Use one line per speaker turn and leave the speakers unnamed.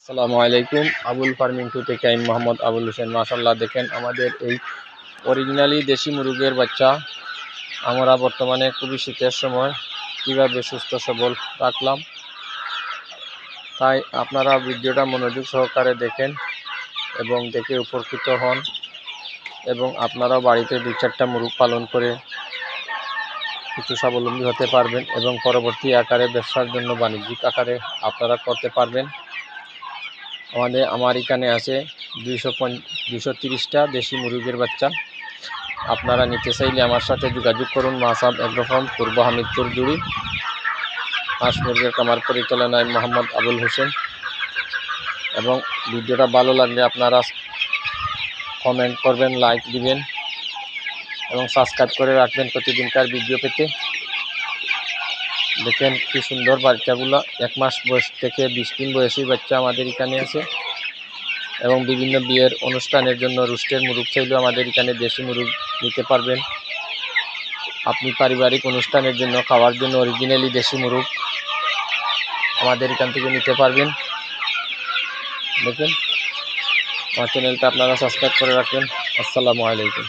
আসসালামু আলাইকুম। Abul farming two থেকে আমি মোহাম্মদ আবুল হোসেন। মাশাআল্লাহ, দেখেন আমাদের এই অরিজিনালি দেশি মুরগের বাচ্চা আমরা বর্তমানে খুবই শীতের সময় কীভাবে সুস্থ সবল রাখলাম, তাই আপনারা ভিডিওটা মনোযোগ সহকারে দেখেন এবং দেখে উপকৃত হন এবং আপনারাও বাড়িতে 2-4টা মুরগ পালন করে কিছু স্বাবলম্বী হতে পারবেন এবং পরবর্তী আকারে ব্যবসার জন্য বাণিজ্যিক আকারে আপনারা করতে পারবেন। আমার এখানে আছে 230টা দেশি মুরগির বাচ্চা। আপনারা নিতে চাইলে আমার সাথে যোগাযোগ করুন। মাসাব এগ্রো ফার্ম, পূর্ব হামিদপুর জুড়ি। হাঁস মুরগির খামার পরিচালনায় মোহাম্মদ আবুল হোসেন। এবং ভিডিওটা ভালো লাগলে আপনারা কমেন্ট করবেন, লাইক দিবেন এবং সাবস্ক্রাইব করে রাখবেন প্রতিদিনকার ভিডিও পেতে। দেখেন কি সুন্দর বাচ্চাগুলো, 1 মাস বয়স থেকে 20 দিন বয়সী বাচ্চা আমাদের এখানে আছে। এবং বিভিন্ন বিয়ের অনুষ্ঠানের জন্য রুস্টের মুরগ চাইলেও আমাদের এখানে দেশি মুরগ নিতে পারবেন। আপনি পারিবারিক অনুষ্ঠানের জন্য খাওয়ার জন্য অরিজিনালি দেশি মুরগ আমাদের এখান থেকে নিতে পারবেন। দেখেন আমার চ্যানেলটা আপনারা সাবস্ক্রাইব করে রাখবেন। আসসালামু আলাইকুম।